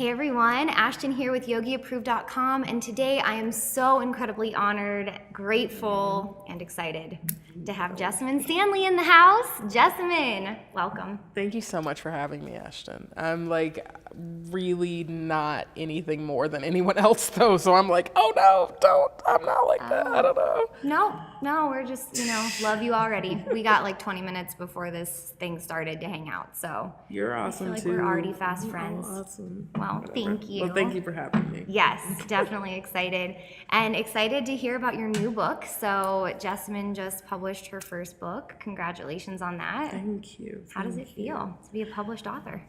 Hey everyone, Ashton here with YogiApproved.com, and today I am so incredibly honored, grateful, and excited to have Jessamyn Stanley in the house. Jessamyn, welcome. Thank you so much for having me, Ashton. I'm like really not anything more than anyone else though, so I'm like, oh no, don't. I'm not like that. I don't know. No, we're just, love you already. We got like 20 minutes before this thing started to hang out, so. You're awesome I feel like too. we're already fast friends. Awesome. Well, Whatever. thank you. Well, thank you for having me. Yes, definitely excited. And excited to hear about your new book. So Jessamyn just published her first book. Congratulations on that. Thank you. How does it feel to be a published author?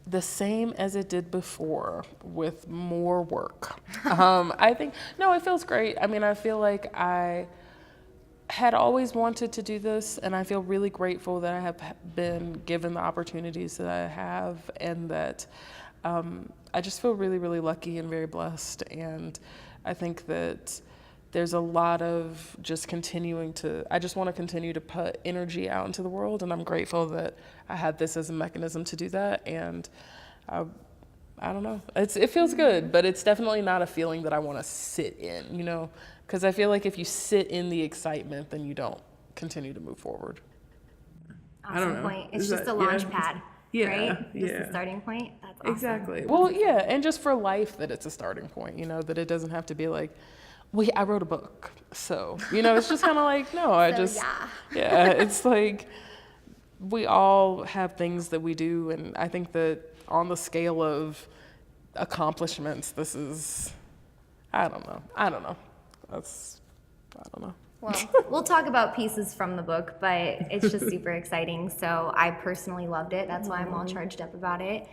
The same as it did before, with more work. I think, no, it feels great. I mean, I feel like I had always wanted to do this, and I feel really grateful that I have been given the opportunities that I have, and that I just feel really, really lucky and very blessed. And I think that there's a lot of just I just want to continue to put energy out into the world, and I'm grateful that I had this as a mechanism to do that. And I don't know, it feels good, but it's definitely not a feeling that I want to sit in, because I feel like if you sit in the excitement, then you don't continue to move forward. Awesome. I don't know. Point. It's just a launch pad, right? Yeah. Just a starting point. That's awesome. Exactly. Well, yeah, and just for life, that it's a starting point, that it doesn't have to be like, well, I wrote a book, so, it's just kind of like, no, it's like, we all have things that we do, and I think that on the scale of accomplishments, this is, I don't know. I don't know. Well, we'll talk about pieces from the book, but it's just super exciting, so I personally loved it. That's why I'm all charged up about it.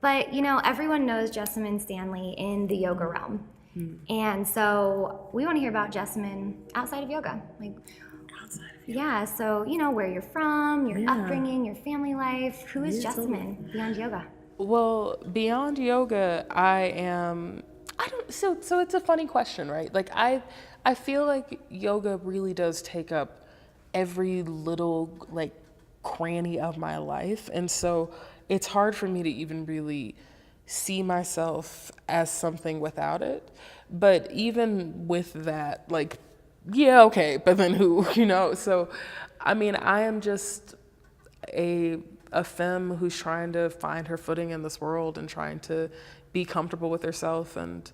But, everyone knows Jessamyn Stanley in the yoga realm. And so we want to hear about Jessamyn outside of yoga. Yeah, so where you're from, your upbringing, your family life. Who is Jessamyn beyond yoga? Well, beyond yoga, so it's a funny question, right? Like I feel like yoga really does take up every little like cranny of my life. And so it's hard for me to even really see myself as something without it. But even with that, like, yeah, okay, but then who, So, I mean, I am just a femme who's trying to find her footing in this world and trying to be comfortable with herself. And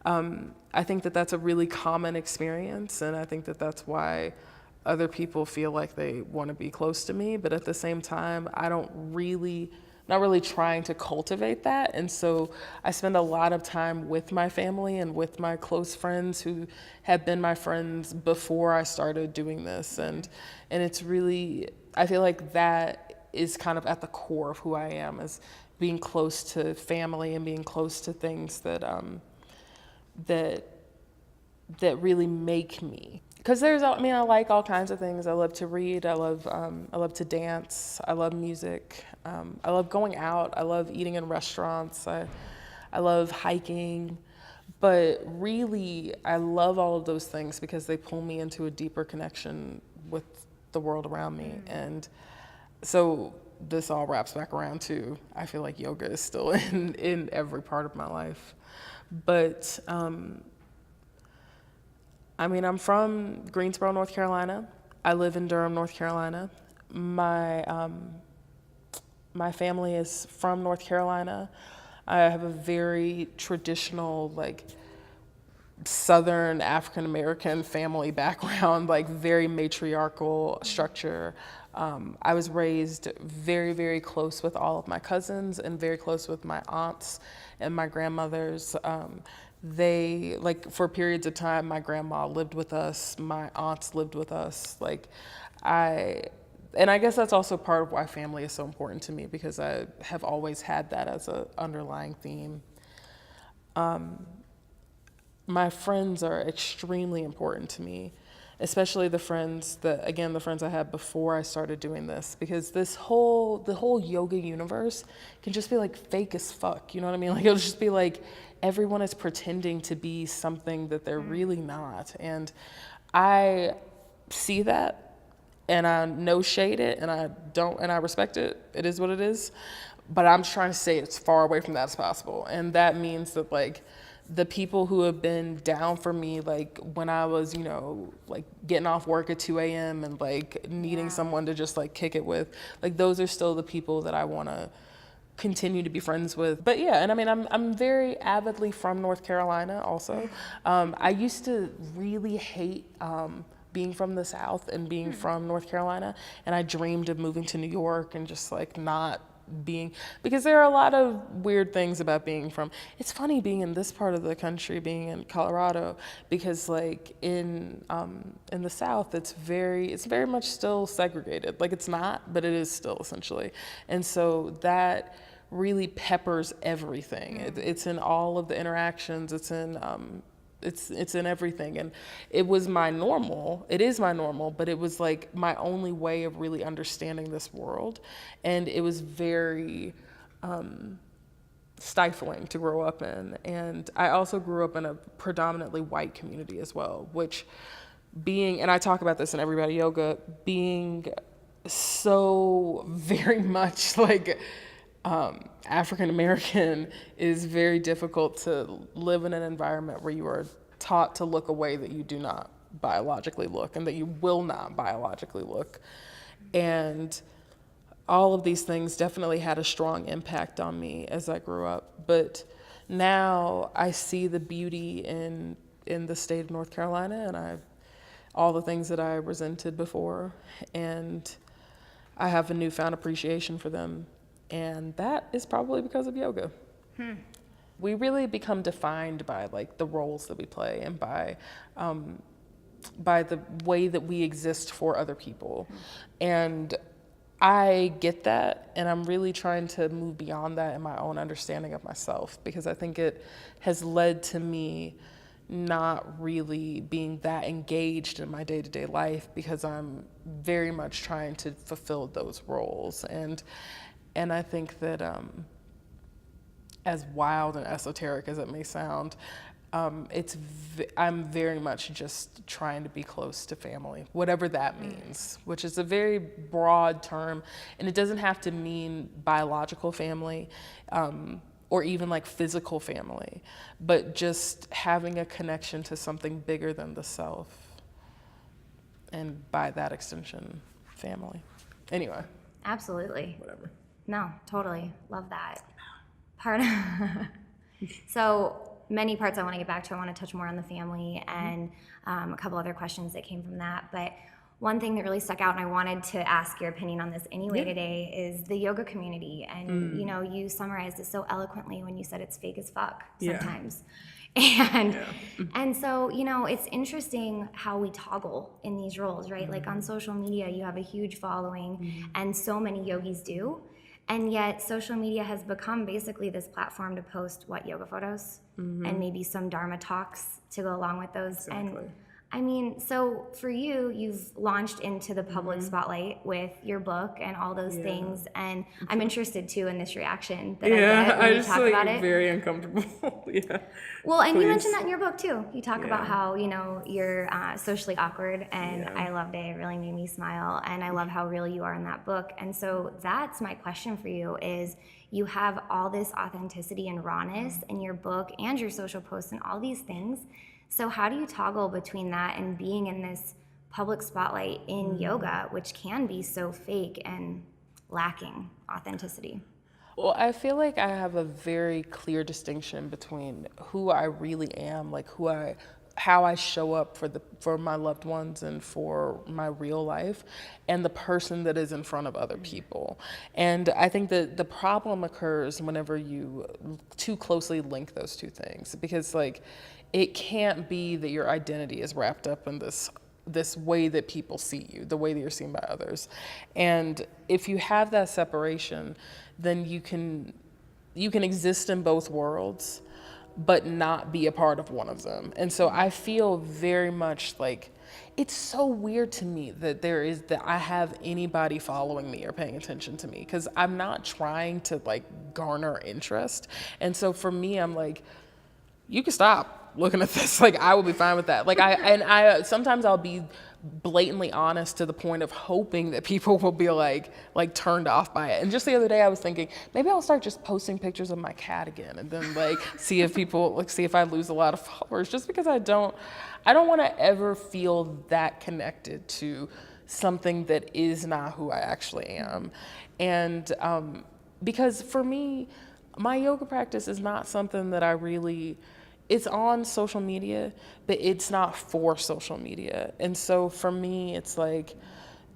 I think that that's a really common experience. And I think that that's why other people feel like they want to be close to me. But at the same time, not really trying to cultivate that. And so I spend a lot of time with my family and with my close friends who have been my friends before I started doing this. And it's really, I feel like that is kind of at the core of who I am, is being close to family and being close to things that really make me. Because I like all kinds of things. I love to read. I love to dance. I love music. I love going out. I love eating in restaurants. I love hiking. But really, I love all of those things because they pull me into a deeper connection with the world around me. And so this all wraps back around to, I feel like yoga is still in every part of my life. But I'm from Greensboro, North Carolina. I live in Durham, North Carolina. My family is from North Carolina. I have a very traditional, like, Southern African American family background, like very matriarchal structure. I was raised very, very close with all of my cousins and very close with my aunts and my grandmothers. They, like, for periods of time, my grandma lived with us, my aunts lived with us. And I guess that's also part of why family is so important to me, because I have always had that as an underlying theme. My friends are extremely important to me, especially the friends I had before I started doing this, because the whole yoga universe can just be like fake as fuck, you know what I mean? Like, it'll just be like everyone is pretending to be something that they're really not. And I see that, and I no shade it, and I respect it. It is what it is. but I'm trying to stay as far away from that as possible. And that means that like the people who have been down for me, like when I was, you know, like getting off work at 2 a.m. and like needing someone to just like kick it with, like those are still the people that I want to continue to be friends with. But yeah, and I mean, I'm very avidly from North Carolina also. I used to really hate being from the South and being from North Carolina, and I dreamed of moving to New York and just like not being, because there are a lot of weird things about being from, it's funny being in this part of the country, being in Colorado, because like in the South it's very much still segregated. Like it's not, but it is still essentially. And so that really peppers everything. It's in all of the interactions, it's in everything. And it was my normal, it is my normal, but it was like my only way of really understanding this world. And it was very stifling to grow up in. And I also grew up in a predominantly white community as well, which being, and I talk about this in Everybody Yoga, being so very much like African American is very difficult to live in an environment where you are taught to look a way that you do not biologically look and that you will not biologically look. And all of these things definitely had a strong impact on me as I grew up. But now I see the beauty in the state of North Carolina, and all the things that I resented before, and I have a newfound appreciation for them. And that is probably because of yoga. We really become defined by like the roles that we play and by the way that we exist for other people. And I get that, and I'm really trying to move beyond that in my own understanding of myself, because I think it has led to me not really being that engaged in my day-to-day life, because I'm very much trying to fulfill those roles. And I think that as wild and esoteric as it may sound, I'm very much just trying to be close to family, whatever that means, which is a very broad term. And it doesn't have to mean biological family or even like physical family, but just having a connection to something bigger than the self. And by that extension, family. Anyway. Absolutely. Whatever. No, totally. Love that. So many parts I want to get back to. I want to touch more on the family and a couple other questions that came from that. But one thing that really stuck out, and I wanted to ask your opinion on this anyway today, is the yoga community. And you know, you summarized it so eloquently when you said it's fake as fuck sometimes. And so, you know, it's interesting how we toggle in these roles, right? Like on social media, you have a huge following, and so many yogis do. And yet social media has become basically this platform to post yoga photos and maybe some Dharma talks to go along with those. Exactly. And I mean, so for you, you've launched into the public spotlight with your book and all those things. And I'm interested too in this reaction that I get when you talk about it. Very uncomfortable. Well, and you mentioned that in your book too. You talk about how, you know, you're socially awkward, and I loved it. It really made me smile, and I love how real you are in that book. And so that's my question for you is, you have all this authenticity and rawness in your book and your social posts and all these things. So how do you toggle between that and being in this public spotlight in yoga, which can be so fake and lacking authenticity? Well, I feel like I have a very clear distinction between who I really am, like how I show up for my loved ones and for my real life, and the person that is in front of other people. And I think that the problem occurs whenever you too closely link those two things, because like it can't be that your identity is wrapped up in this way that people see you, the way that you're seen by others. And if you have that separation, then you can exist in both worlds, but not be a part of one of them. And so I feel very much like it's so weird to me that I have anybody following me or paying attention to me, because I'm not trying to like garner interest. And so for me, I'm like, you can stop. looking at this. Like, I will be fine with that. Like, sometimes I'll be blatantly honest to the point of hoping that people will be like turned off by it. And just the other day I was thinking, maybe I'll start just posting pictures of my cat again, and then like see if I lose a lot of followers, just because I don't want to ever feel that connected to something that is not who I actually am. And because for me, my yoga practice is not something that it's on social media, but it's not for social media. And so for me, it's like,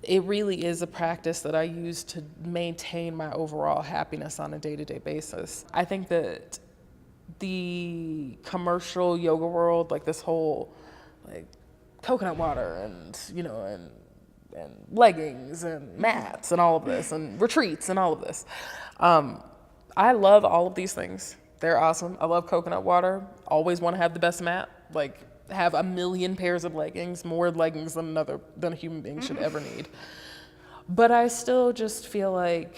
it really is a practice that I use to maintain my overall happiness on a day-to-day basis. I think that the commercial yoga world, like this whole like coconut water and, and leggings and mats and all of this and retreats and all of this. I love all of these things. They're awesome. I love coconut water. Always want to have the best mat. Like, have a million pairs of leggings, more leggings than a human being should ever need. But I still just feel like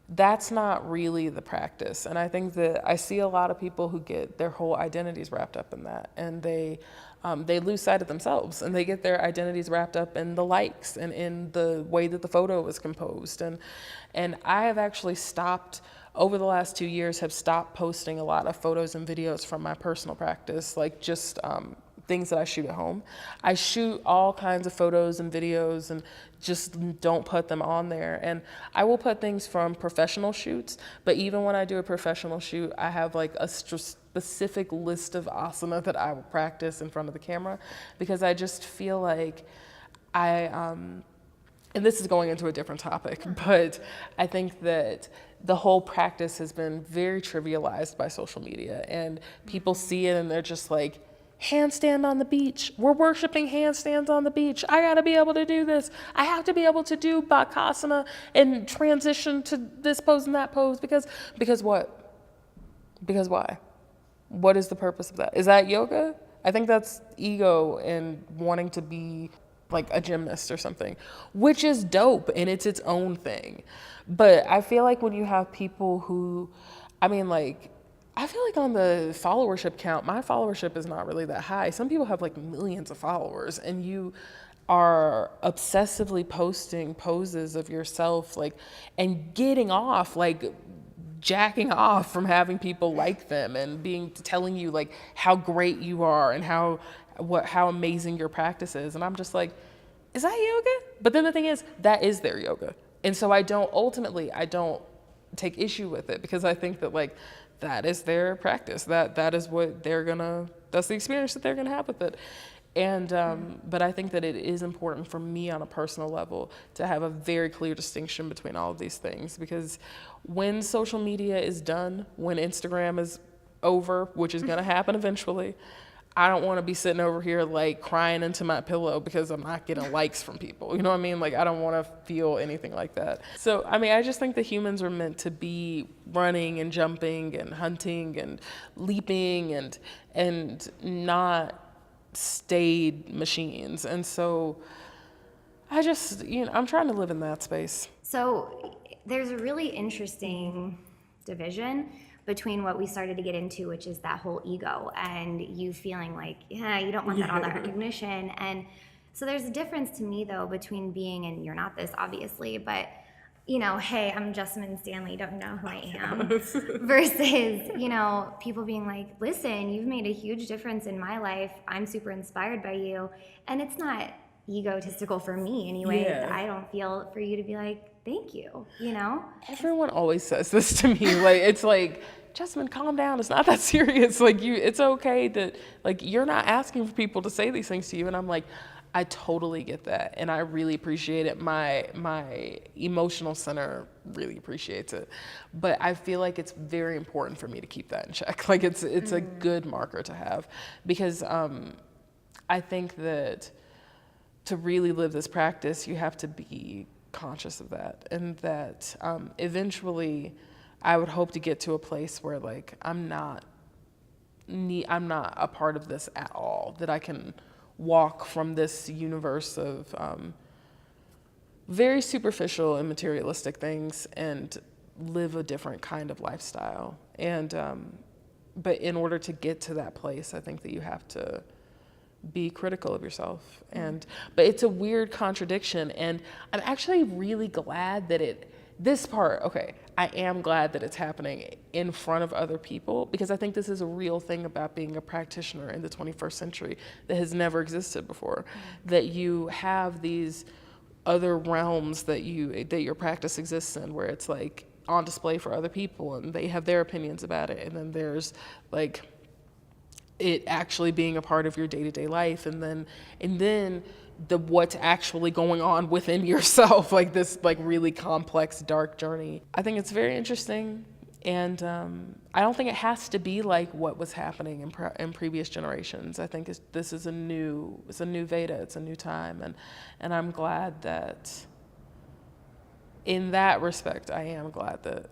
that's not really the practice. And I think that I see a lot of people who get their whole identities wrapped up in that, and they lose sight of themselves, and they get their identities wrapped up in the likes and in the way that the photo is composed. And I have actually stopped, over the last 2 years, have stopped posting a lot of photos and videos from my personal practice, like just things that I shoot at home. I shoot all kinds of photos and videos and just don't put them on there. And I will put things from professional shoots, but even when I do a professional shoot, I have like a specific list of asana that I will practice in front of the camera, because I just feel like and this is going into a different topic, but I think that the whole practice has been very trivialized by social media, and people see it and they're just like, handstand on the beach. We're worshiping handstands on the beach. I got to be able to do this. I have to be able to do bakasana and transition to this pose and that pose because what? Because why? What is the purpose of that? Is that yoga? I think that's ego and wanting to be like a gymnast or something, which is dope and it's its own thing. But I feel like when you have people who, I feel like on the followership count, my followership is not really that high. Some people have like millions of followers, and you are obsessively posting poses of yourself, like, and getting off, like jacking off from having people like them and telling you like how great you are and how amazing your practice is. And I'm just like, is that yoga? But then the thing is, that is their yoga. And so I don't take issue with it, because I think that like, that is their practice. That is what that's the experience that they're gonna have with it. And but I think that it is important for me on a personal level to have a very clear distinction between all of these things, because when social media is done, when Instagram is over, which is gonna happen eventually, I don't want to be sitting over here like crying into my pillow because I'm not getting likes from people. You know what I mean? Like, I don't want to feel anything like that. So, I just think that humans are meant to be running and jumping and hunting and leaping and not staid machines. And so I just, I'm trying to live in that space. So there's a really interesting division between what we started to get into, which is that whole ego and you feeling like, yeah, you don't want that all that recognition. And so there's a difference to me though between being, and you're not this obviously, but hey, I'm Jessamyn Stanley, don't know who I am, versus, people being like, listen, you've made a huge difference in my life. I'm super inspired by you. And it's not egotistical for me anyway. Yeah. I don't feel for you to be like, thank you, Everyone always says this to me. Like, it's like, Jessamyn, calm down. It's not that serious. Like, it's okay that, like, you're not asking for people to say these things to you. And I'm like, I totally get that. And I really appreciate it. My emotional center really appreciates it. But I feel like it's very important for me to keep that in check. Like, it's a good marker to have, because I think that to really live this practice, you have to be conscious of that, and that eventually I would hope to get to a place where like I'm not a part of this at all, that I can walk from this universe of very superficial and materialistic things and live a different kind of lifestyle. And but in order to get to that place, I think that you have to be critical of yourself. But it's a weird contradiction, and I'm actually really glad that I am glad that it's happening in front of other people, because I think this is a real thing about being a practitioner in the 21st century that has never existed before. That you have these other realms that your practice exists in, where it's like on display for other people and they have their opinions about it, and then there's like it actually being a part of your day-to-day life, and then the what's actually going on within yourself, like this like really complex dark journey. I think it's very interesting, and I don't think it has to be like what was happening in previous generations. I think this is a new Veda, it's a new time, and I'm glad that in that respect, I am glad that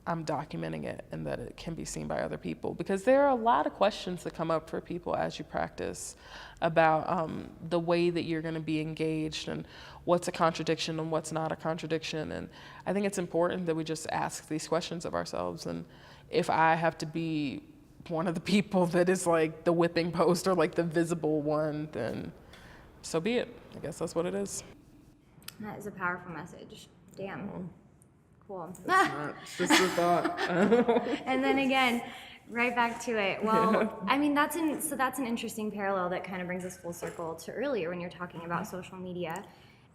I'm documenting it and that it can be seen by other people, because there are a lot of questions that come up for people as you practice about the way that you're going to be engaged and what's a contradiction and what's not a contradiction. And I think it's important that we just ask these questions of ourselves. And if I have to be one of the people that is like the whipping post or like the visible one, then so be it. I guess that's what it is. That is a powerful message. Damn. Cool. It's not, it's just a thought. And then again, right back to it. Well, I mean, that's an interesting parallel that kind of brings us full circle to earlier when you're talking about social media.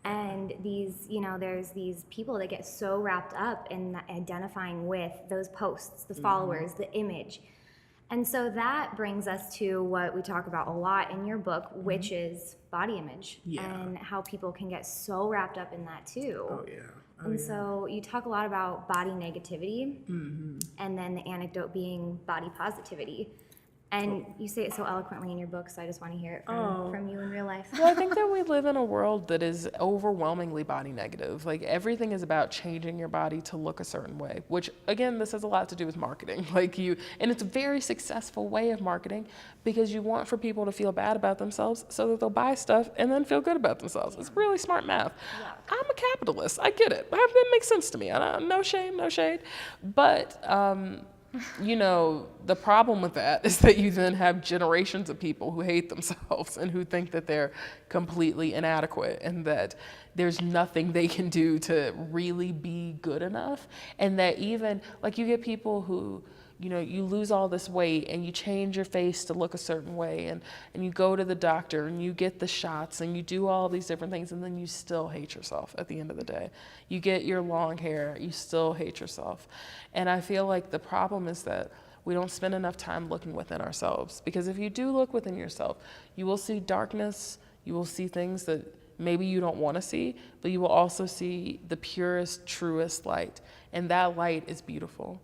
And there's these people that get so wrapped up in identifying with those posts, the followers, the image. And so that brings us to what we talk about a lot in your book, which is body image, and how people can get so wrapped up in that too. Oh, yeah. So you talk a lot about body negativity, and then the anecdote being body positivity. And you say it so eloquently in your book, so I just want to hear it from you in real life. Well, I think that we live in a world that is overwhelmingly body negative. Like everything is about changing your body to look a certain way, which again, this has a lot to do with marketing. And it's a very successful way of marketing, because you want for people to feel bad about themselves so that they'll buy stuff and then feel good about themselves. It's really smart math. Yeah. I'm a capitalist. I get it. That makes sense to me. No shame, no shade. But, the problem with that is that you then have generations of people who hate themselves and who think that they're completely inadequate and that there's nothing they can do to really be good enough. And that even, like, you get people who, you lose all this weight and you change your face to look a certain way, and you go to the doctor and you get the shots and you do all these different things, and then you still hate yourself at the end of the day. You get your long hair, you still hate yourself. And I feel like the problem is that we don't spend enough time looking within ourselves, because if you do look within yourself, you will see darkness, you will see things that maybe you don't want to see, but you will also see the purest, truest light. And that light is beautiful.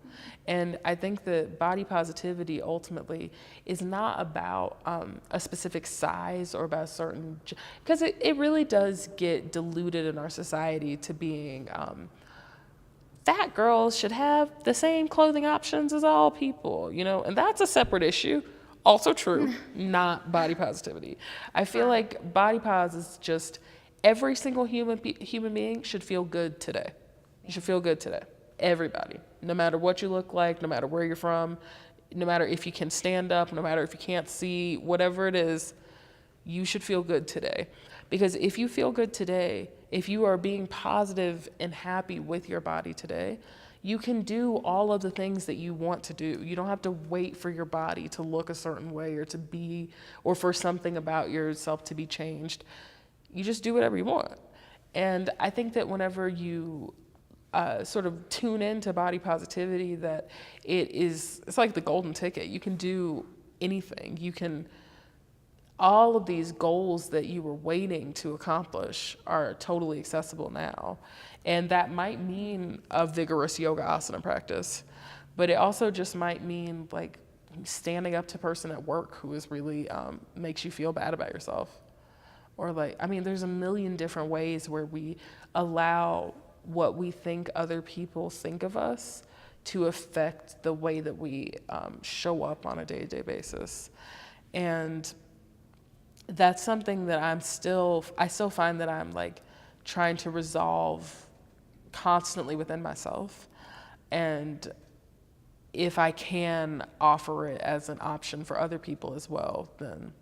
And I think that body positivity ultimately is not about a specific size or about a certain, because it really does get diluted in our society to being fat girls should have the same clothing options as all people, and that's a separate issue. Also true, not body positivity. I feel like body pos is just every single human being should feel good today. You should feel good today. Everybody, no matter what you look like, no matter where you're from, no matter if you can stand up, no matter if you can't see, whatever it is, you should feel good today. Because if you feel good today, if you are being positive and happy with your body today, you can do all of the things that you want to do. You don't have to wait for your body to look a certain way or to be, or for something about yourself to be changed. You just do whatever you want. And I think that whenever you sort of tune into body positivity, that it's like the golden ticket. You can do anything. All of these goals that you were waiting to accomplish are totally accessible now. And that might mean a vigorous yoga asana practice, but it also just might mean like standing up to a person at work who is really makes you feel bad about yourself. Or there's a million different ways where we allow what we think other people think of us to affect the way that we show up on a day-to-day basis. And that's something that I still find that I'm like trying to resolve constantly within myself. And if I can offer it as an option for other people as well, then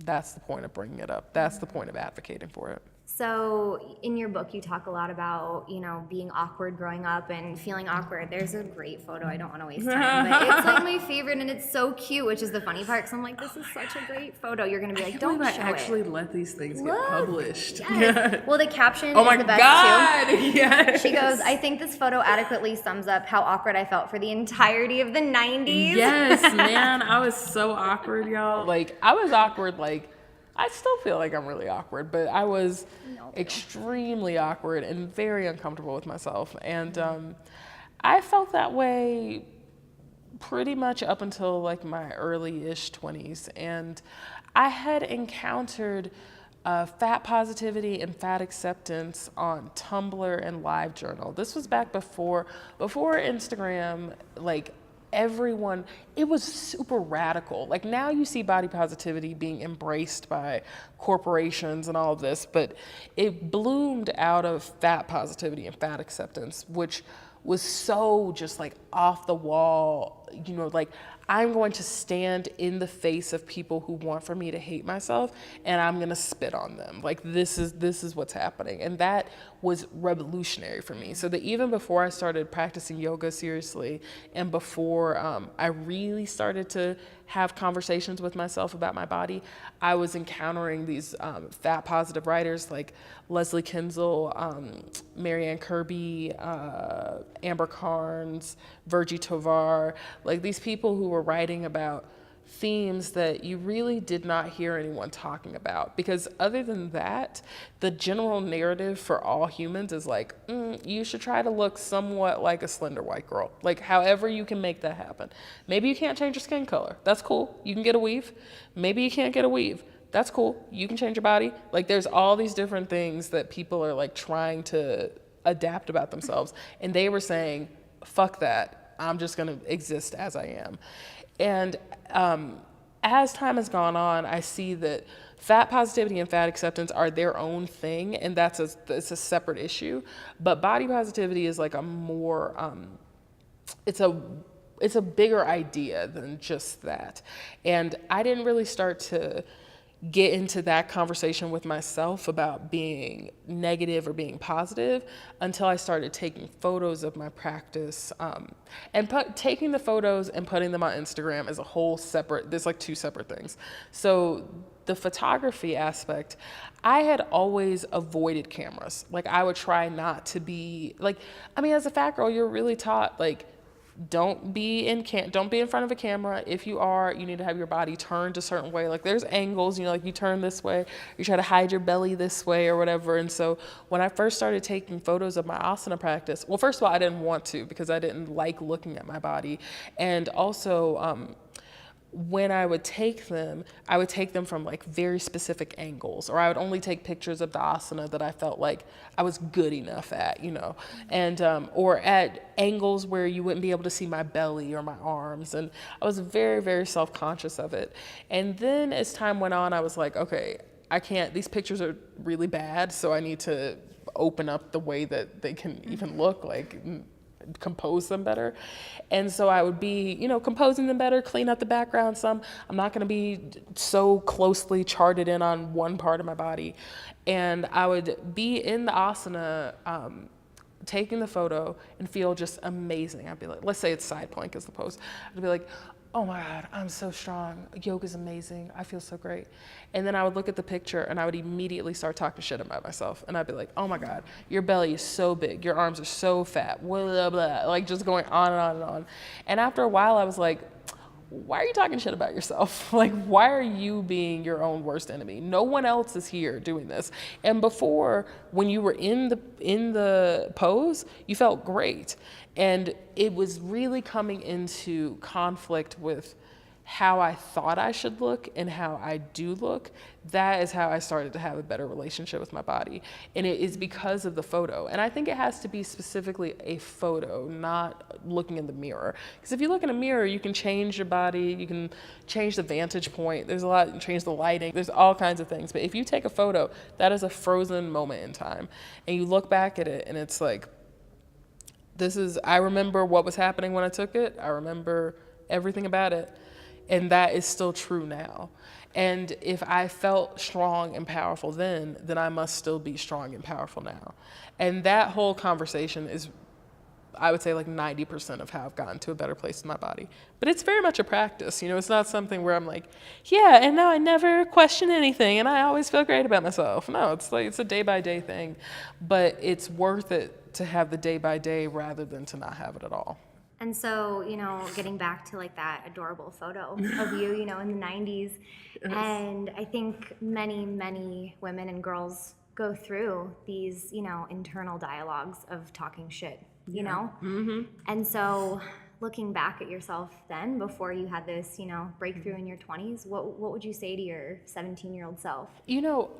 that's the point of bringing it up. That's the point of advocating for it. So in your book, you talk a lot about, being awkward growing up and feeling awkward. There's a great photo. I don't want to waste time, but it's like my favorite, and it's so cute, which is the funny part. So I'm like, this is such a great photo. You're going to be like, don't show it. I actually let these things get published. Yes. Well, the caption is my the best God. too. Yes. She goes, I think this photo adequately sums up how awkward I felt for the entirety of the 90s. Yes, man. I was so awkward, y'all. Like, I was awkward, like, I still feel like I'm really awkward, but I was extremely awkward and very uncomfortable with myself. And I felt that way pretty much up until like my early-ish 20s. And I had encountered fat positivity and fat acceptance on Tumblr and LiveJournal. This was back before Instagram, like, everyone, it was super radical. Like, now you see body positivity being embraced by corporations and all of this, but it bloomed out of fat positivity and fat acceptance, which was so just like off the wall, like, I'm going to stand in the face of people who want for me to hate myself, and I'm gonna spit on them. Like, this is what's happening. And that was revolutionary for me. So that even before I started practicing yoga seriously, and before I really started to have conversations with myself about my body, I was encountering these fat positive writers like Leslie Kinzel, Marianne Kirby, Amber Carnes, Virgie Tovar, like these people who were writing about themes that you really did not hear anyone talking about. Because other than that, the general narrative for all humans is like, you should try to look somewhat like a slender white girl. Like, however you can make that happen. Maybe you can't change your skin color. That's cool. You can get a weave. Maybe you can't get a weave. That's cool. You can change your body. Like, there's all these different things that people are like trying to adapt about themselves. And they were saying, fuck that. I'm just going to exist as I am. And as time has gone on, I see that fat positivity and fat acceptance are their own thing, and it's a separate issue. But body positivity is like a more, it's a bigger idea than just that. And I didn't really start to get into that conversation with myself about being negative or being positive until I started taking photos of my practice. And taking the photos and putting them on Instagram is a whole separate, there's like two separate things. So the photography aspect, I had always avoided cameras. Like, I would try not to be, like, I mean, as a fat girl, you're really taught, like, don't be in front of a camera. If you are, you need to have your body turned a certain way. Like, there's angles, like you turn this way, you try to hide your belly this way or whatever. And so when I first started taking photos of my asana practice, well, first of all, I didn't want to because I didn't like looking at my body. And also, when I would take them from like very specific angles, or I would only take pictures of the asana that I felt like I was good enough at, and or at angles where you wouldn't be able to see my belly or my arms. And I was very, very self-conscious of it. And then as time went on, I was like, okay, I can't, these pictures are really bad, so I need to open up the way that they can even look, like compose them better. And so I would be, composing them better, clean up the background some. I'm not going to be so closely charted in on one part of my body. And I would be in the asana, taking the photo and feel just amazing. I'd be like, let's say it's side plank as the pose. I'd be like, oh my God, I'm so strong. Yoga's amazing. I feel so great. And then I would look at the picture and I would immediately start talking shit about myself. And I'd be like, oh my God, your belly is so big. Your arms are so fat. Blah, blah, blah. Like, just going on and on and on. And after a while, I was like, why are you talking shit about yourself? Like, why are you being your own worst enemy? No one else is here doing this. And before, when you were in the pose, you felt great. And it was really coming into conflict with how I thought I should look and how I do look. That is how I started to have a better relationship with my body. And it is because of the photo. And I think it has to be specifically a photo, not looking in the mirror. Because if you look in a mirror, you can change your body, you can change the vantage point, there's a lot, you can change the lighting, there's all kinds of things. But if you take a photo, that is a frozen moment in time. And you look back at it and it's like, I remember what was happening when I took it. I remember everything about it. And that is still true now. And if I felt strong and powerful then I must still be strong and powerful now. And that whole conversation is, I would say, like 90% of how I've gotten to a better place in my body. But it's very much a practice. You know, it's not something where I'm like, yeah, and now I never question anything and I always feel great about myself. No, it's like, it's a day by day thing. But it's worth it to have the day by day rather than to not have it at all. And so, you know, getting back to like that adorable photo of you, you know, in the 90s. Yes. And I think many, many women and girls go through these, you know, internal dialogues of talking shit, you know? Mm-hmm. And so looking back at yourself then, before you had this, you know, breakthrough in your 20s, what would you say to your 17-year-old self? You know,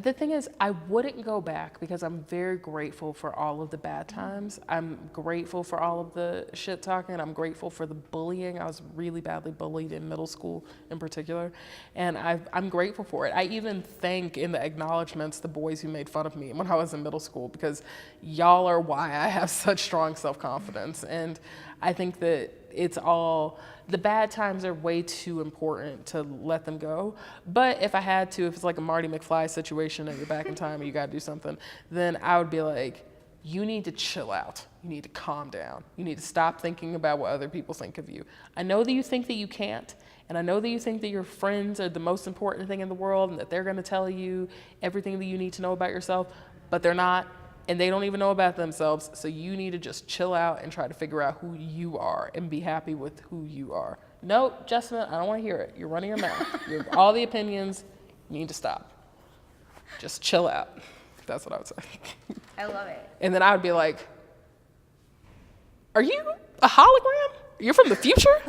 the thing is, I wouldn't go back because I'm very grateful for all of the bad times. I'm grateful for all of the shit talking. I'm grateful for the bullying. I was really badly bullied in middle school in particular. And I'm grateful for it. I even thank in the acknowledgments the boys who made fun of me when I was in middle school, because y'all are why I have such strong self-confidence. And I think that it's all, the bad times are way too important to let them go. But if I had to, if it's like a Marty McFly situation and you're back in time and you got to do something, then I would be like, you need to chill out. You need to calm down. You need to stop thinking about what other people think of you. I know that you think that you can't, and I know that you think that your friends are the most important thing in the world and that they're going to tell you everything that you need to know about yourself, but they're not. And they don't even know about themselves, so you need to just chill out and try to figure out who you are and be happy with who you are. No, Jessamyn, I don't want to hear it. You're running your mouth. You have all the opinions. You need to stop. Just chill out. That's what I would say. I love it. And then I would be like, are you a hologram? You're from the future?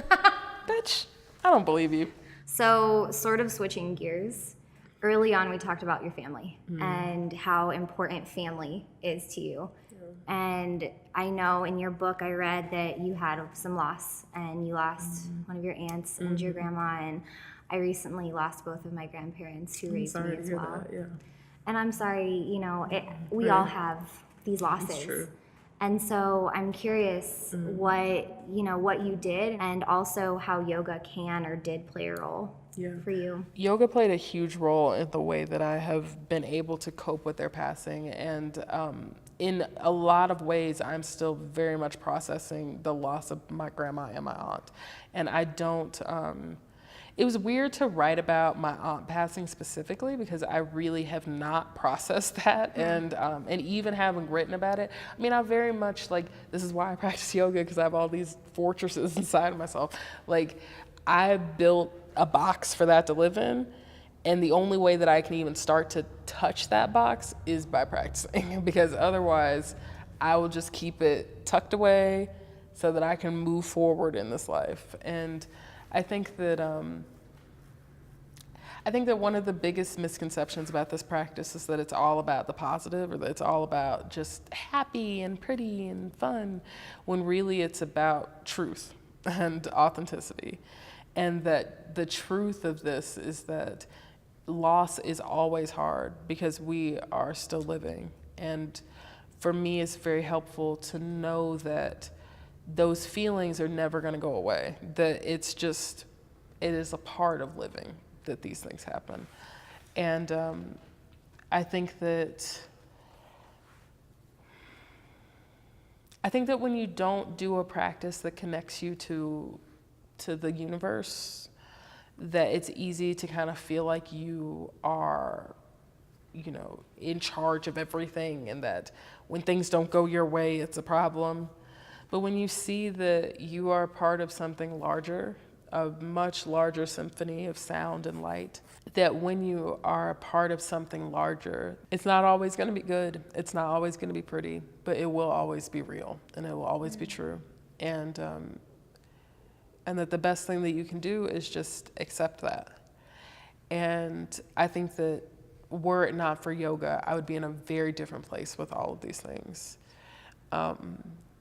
Bitch, I don't believe you. So, sort of switching gears. Early on, we talked about your family and how important family is to you. Yeah. And I know in your book, I read that you had some loss, and you lost one of your aunts and your grandma, and I recently lost both of my grandparents who raised me as well. That, yeah. And I'm sorry, you know, we all have these losses. That's true. And so I'm curious what you did, and also how yoga can or did play a role. Yeah. For you. Yoga played a huge role in the way that I have been able to cope with their passing. And in a lot of ways, I'm still very much processing the loss of my grandma and my aunt. And I don't, it was weird to write about my aunt passing specifically because I really have not processed that. And even having written about it, I mean, I very much like, this is why I practice yoga, because I have all these fortresses inside of myself. Like, I built a box for that to live in, and the only way that I can even start to touch that box is by practicing, because otherwise I will just keep it tucked away so that I can move forward in this life. And I think that one of the biggest misconceptions about this practice is that it's all about the positive, or that it's all about just happy and pretty and fun, when really it's about truth and authenticity. And that the truth of this is that loss is always hard because we are still living. And for me, it's very helpful to know that those feelings are never going to go away, that it is a part of living that these things happen. And I think that when you don't do a practice that connects you to the universe, that it's easy to kind of feel like you are, you know, in charge of everything, and that when things don't go your way, it's a problem. But when you see that you are part of something larger, a much larger symphony of sound and light, that when you are a part of something larger, it's not always going to be good, it's not always going to be pretty, but it will always be real, and it will always be true. And that the best thing that you can do is just accept that. And I think that were it not for yoga, I would be in a very different place with all of these things.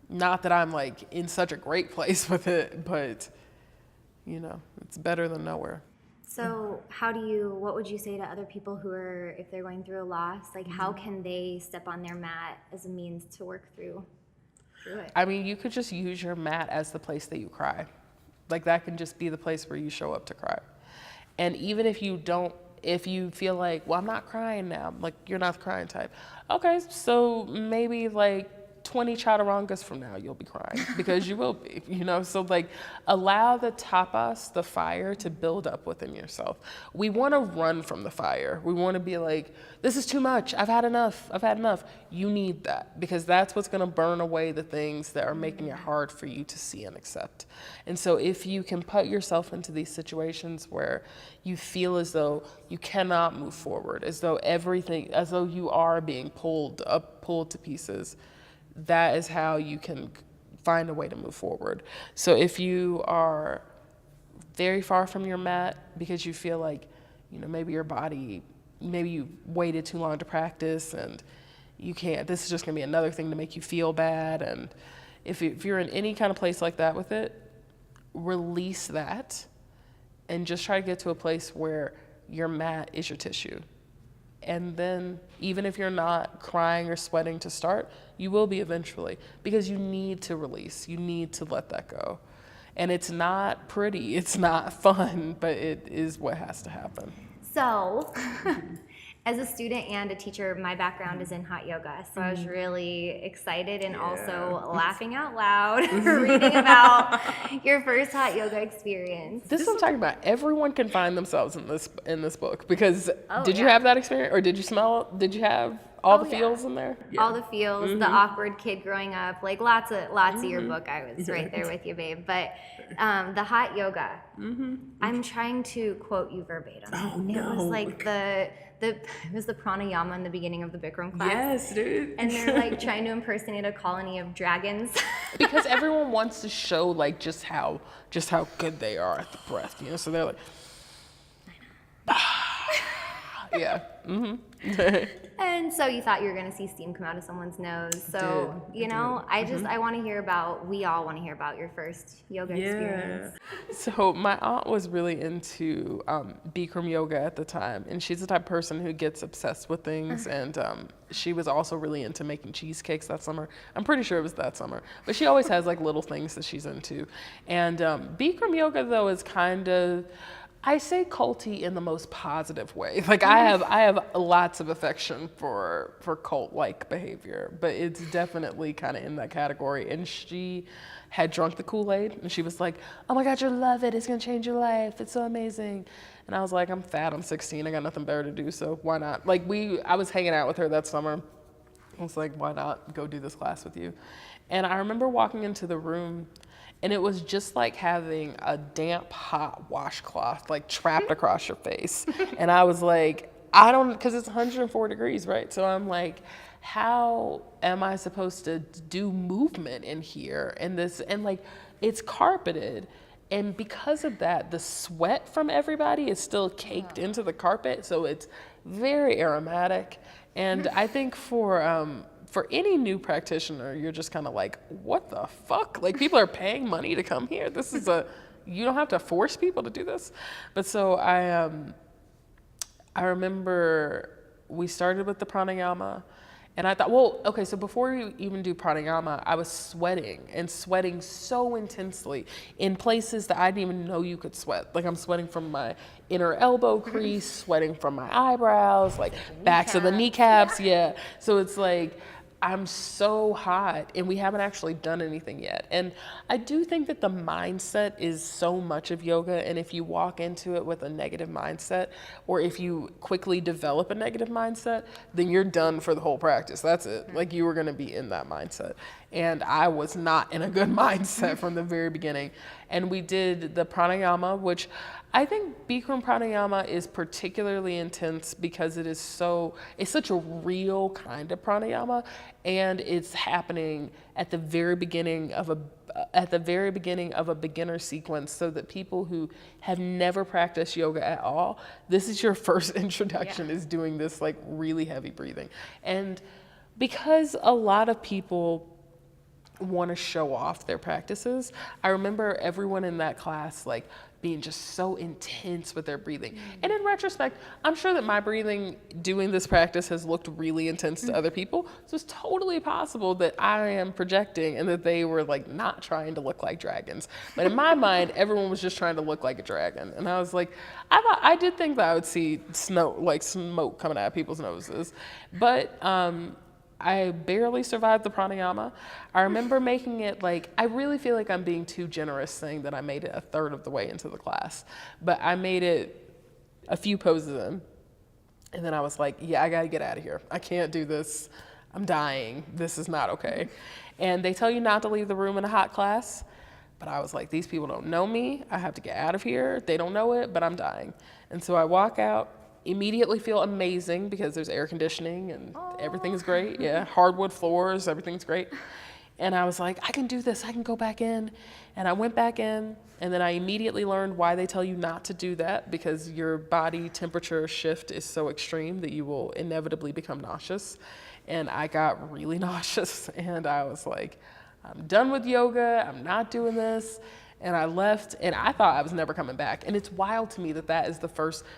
Not that I'm like in such a great place with it, but you know, it's better than nowhere. So what would you say to other people who are, if they're going through a loss, like how can they step on their mat as a means to work through? through it. I mean, you could just use your mat as the place that you cry. Like that can just be the place where you show up to cry. And even if you don't, if you feel like, well, I'm not crying now, like you're not the crying type. Okay, so maybe like 20 chaturangas from now you'll be crying because you will be, you know? So like allow the tapas, the fire, to build up within yourself. We want to run from the fire. We want to be like, this is too much. I've had enough. I've had enough. You need that because that's what's going to burn away the things that are making it hard for you to see and accept. And so if you can put yourself into these situations where you feel as though you cannot move forward, as though everything, as though you are being pulled to pieces, that is how you can find a way to move forward. So if you are very far from your mat because you feel like, you know, maybe your body, maybe you waited too long to practice and you can't, this is just gonna be another thing to make you feel bad. And if you're in any kind of place like that with it, release that and just try to get to a place where your mat is your tissue. And then even if you're not crying or sweating to start, you will be eventually because you need to release. You need to let that go. And it's not pretty, it's not fun, but it is what has to happen. So, as a student and a teacher, my background is in hot yoga. So I was really excited and also laughing out loud reading about your first hot yoga experience. This is what I'm talking about. Everyone can find themselves in this book because did you yeah. have that experience or did you have all the feels in there? All the feels, the awkward kid growing up, like lots of your book. I was right there with you, babe. But the hot yoga, I'm trying to quote you verbatim. Oh, no. It was like it was the pranayama in the beginning of the Bikram class. Yes, dude. And they're like trying to impersonate a colony of dragons. Because everyone wants to show like just how good they are at the breath, you know. So they're like, yeah. And so you thought you were going to see steam come out of someone's nose. So, you know, I want to hear about, we all want to hear about your first yoga experience. So my aunt was really into Bikram yoga at the time. And she's the type of person who gets obsessed with things. And she was also really into making cheesecakes that summer. I'm pretty sure it was that summer. But she always has like little things that she's into. And Bikram yoga, though, is kind of, I say culty in the most positive way. Like I have lots of affection for cult-like behavior, but it's definitely kind of in that category. And she had drunk the Kool-Aid and she was like, oh my God, you'll love it. It's gonna change your life. It's so amazing. And I was like, I'm fat, I'm 16, I got nothing better to do, so why not? Like I was hanging out with her that summer. I was like, why not go do this class with you? And I remember walking into the room and it was just like having a damp, hot washcloth like trapped across your face. And I was like, because it's 104 degrees, right? So I'm like, how am I supposed to do movement in here? And like, it's carpeted. And because of that, the sweat from everybody is still caked into the carpet. So it's very aromatic. And I think for any new practitioner, you're just kind of like, what the fuck? Like people are paying money to come here. This is you don't have to force people to do this. But so I remember we started with the pranayama and I thought, well, okay, so before you even do pranayama, I was sweating so intensely in places that I didn't even know you could sweat. Like I'm sweating from my inner elbow crease, sweating from my eyebrows, like backs of the kneecaps. Yeah. So it's like, I'm so hot and we haven't actually done anything yet. And I do think that the mindset is so much of yoga. And if you walk into it with a negative mindset, or if you quickly develop a negative mindset, then you're done for the whole practice. That's it. Like you were going to be in that mindset. And I was not in a good mindset from the very beginning. And we did the pranayama, which I think Bikram pranayama is particularly intense because it's such a real kind of pranayama, and it's happening at the very beginning of a beginner sequence, so that people who have never practiced yoga at all, this is your first introduction, is doing this like really heavy breathing. And because a lot of people want to show off their practices, I remember everyone in that class like being just so intense with their breathing. And in retrospect, I'm sure that my breathing doing this practice has looked really intense to other people. So it's totally possible that I am projecting and that they were like not trying to look like dragons. But in my mind, everyone was just trying to look like a dragon. And I was like, I did think that I would see smoke coming out of people's noses. But I barely survived the pranayama. I remember making it like, I really feel like I'm being too generous saying that I made it a third of the way into the class, but I made it a few poses in. And then I was like, yeah, I gotta get out of here. I can't do this. I'm dying. This is not okay. And they tell you not to leave the room in a hot class, but I was like, these people don't know me. I have to get out of here. They don't know it, but I'm dying. And so I walk out, immediately feel amazing because there's air conditioning and everything's great. Yeah, hardwood floors, everything's great. And I was like, I can do this. I can go back in. And I went back in, and then I immediately learned why they tell you not to do that, because your body temperature shift is so extreme that you will inevitably become nauseous. And I got really nauseous, and I was like, I'm done with yoga. I'm not doing this. And I left, and I thought I was never coming back. And it's wild to me that that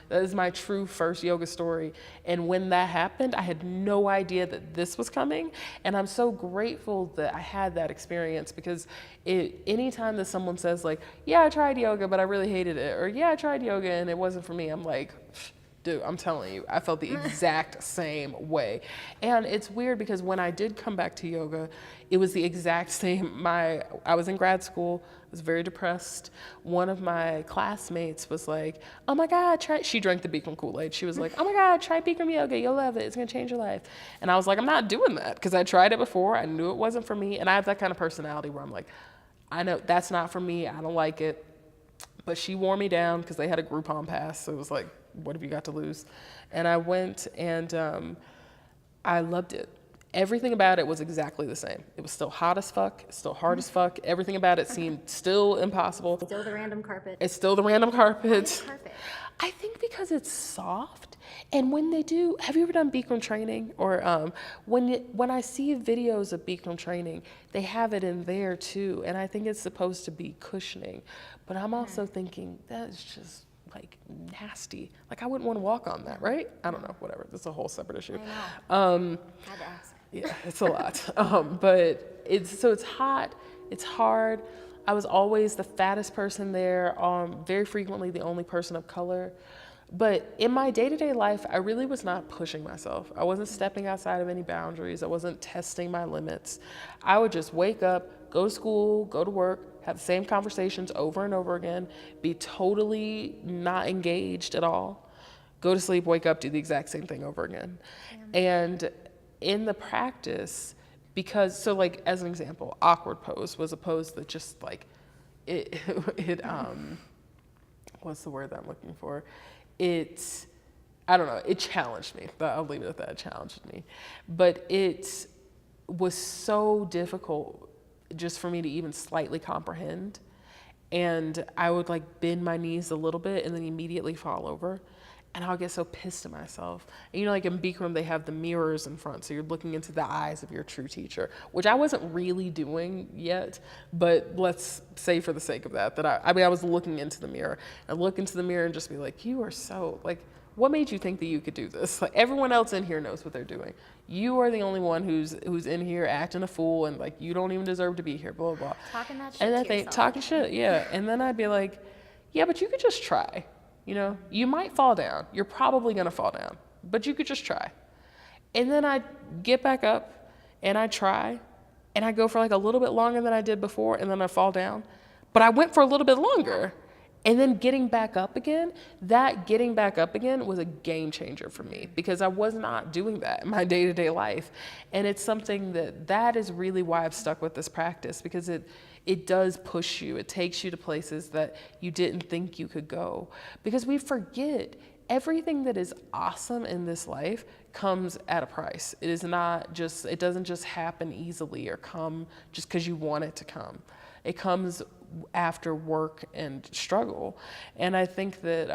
is my true first yoga story. And when that happened, I had no idea that this was coming. And I'm so grateful that I had that experience, because anytime that someone says like, yeah, I tried yoga, but I really hated it, or yeah, I tried yoga and it wasn't for me, I'm like, dude, I'm telling you, I felt the exact same way. And it's weird because when I did come back to yoga, it was the exact same. I was in grad school, I was very depressed. One of my classmates was like, oh my God, she drank the Bikram Kool-Aid. She was like, oh my God, try Bikram yoga, you'll love it, it's gonna change your life. And I was like, I'm not doing that, because I tried it before, I knew it wasn't for me, and I have that kind of personality where I'm like, I know that's not for me, I don't like it. But she wore me down because they had a Groupon pass, so it was like, what have you got to lose? And I went, and I loved it. Everything about it was exactly the same. It was still hot as fuck, still hard as fuck. Everything about it seemed still impossible. Still the random carpet. It's still the random carpet. Carpet. I think because it's soft, and when they do, have you ever done Bikram training? Or when I see videos of Bikram training, they have it in there too, and I think it's supposed to be cushioning. But I'm also thinking, that's just like nasty. Like I wouldn't want to walk on that, right? I don't know, whatever. That's a whole separate issue. I know. Had to ask. Yeah, it's a lot. But it's hot, it's hard. I was always the fattest person there, very frequently the only person of color. But in my day-to-day life, I really was not pushing myself. I wasn't stepping outside of any boundaries. I wasn't testing my limits. I would just wake up, go to school, go to work, have the same conversations over and over again, be totally not engaged at all, go to sleep, wake up, do the exact same thing over again. And in the practice, so like as an example, awkward pose was a pose that just like, what's the word that I'm looking for? I don't know, it challenged me. I'll leave it at that, it challenged me. But it was so difficult just for me to even slightly comprehend. And I would like bend my knees a little bit and then immediately fall over. And I'll get so pissed at myself. And you know, like in Bikram, they have the mirrors in front, so you're looking into the eyes of your true teacher, which I wasn't really doing yet, but let's say for the sake of that I was looking into the mirror. And look into the mirror and just be like, you are so, like, what made you think that you could do this? Like, everyone else in here knows what they're doing. You are the only one who's in here acting a fool, and like, you don't even deserve to be here, blah, blah, blah. Talking that shit and to then yourself. talking shit, yeah. And then I'd be like, yeah, but you could just try. You know, you might fall down. You're probably going to fall down, but you could just try. And then I get back up and I try, and I go for like a little bit longer than I did before, and then I fall down. But I went for a little bit longer. And then getting back up again was a game changer for me, because I was not doing that in my day-to-day life. And it's something that is really why I've stuck with this practice, because it does push you. It takes you to places that you didn't think you could go. Because we forget everything that is awesome in this life comes at a price. It doesn't just happen easily or come just because you want it to come. It comes after work and struggle. And I think that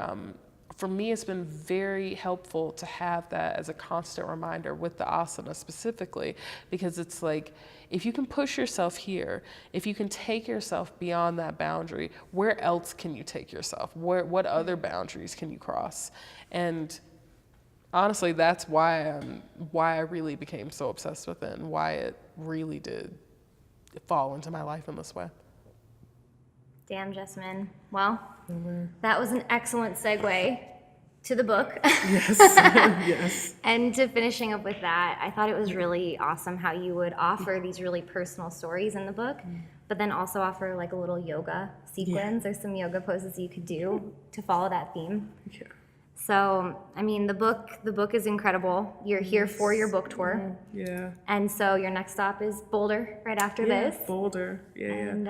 for me, it's been very helpful to have that as a constant reminder with the asana specifically, because it's like, if you can push yourself here, if you can take yourself beyond that boundary, where else can you take yourself? What other boundaries can you cross? And honestly, that's why I really became so obsessed with it, and why it really did fall into my life in this way. Damn, Jessamyn. Well, that was an excellent segue to the book. Yes, yes. And to finishing up with that, I thought it was really awesome how you would offer these really personal stories in the book, but then also offer like a little yoga sequence or some yoga poses you could do to follow that theme. Yeah. So, I mean, the book is incredible. You're here for your book tour. Yeah. And so your next stop is Boulder right after this. Boulder. Yeah, And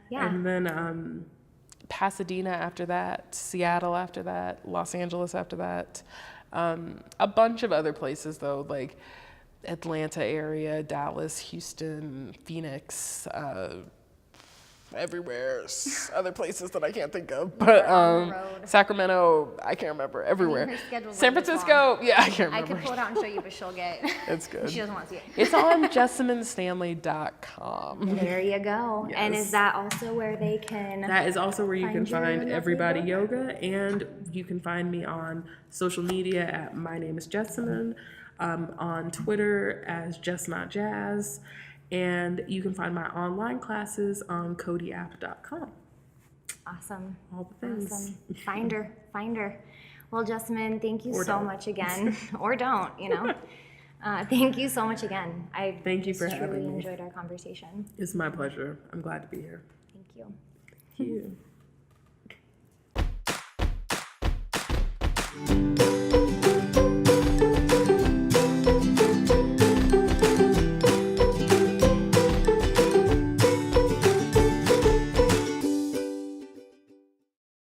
yeah. And then Pasadena after that, Seattle after that, Los Angeles after that. A bunch of other places though, like Atlanta area, Dallas, Houston, Phoenix, everywhere. Other places that I can't think of, but Sacramento, I can't remember. Everywhere. Her schedule's San like this Francisco, long. yeah, I can't I remember. could pull it out and show you, but she'll get. It's good. She doesn't want to see it. It's on JessamynStanley.com. There you go. Yes. And is that also where they can? That is also where you can Find your find lovely Everybody book? Yoga, and you can find me on social media at My Name is Jessamyn, on Twitter as Just Not Jazz, and you can find my online classes on CodyApp.com. Awesome. All the things. Awesome. Find her. Well, Jessamyn, thank you Or so don't. much again. Or don't, you know. Thank you so much again. I Thank you for just having truly me. enjoyed our conversation. It's my pleasure. I'm glad to be here. Thank you. Thank you.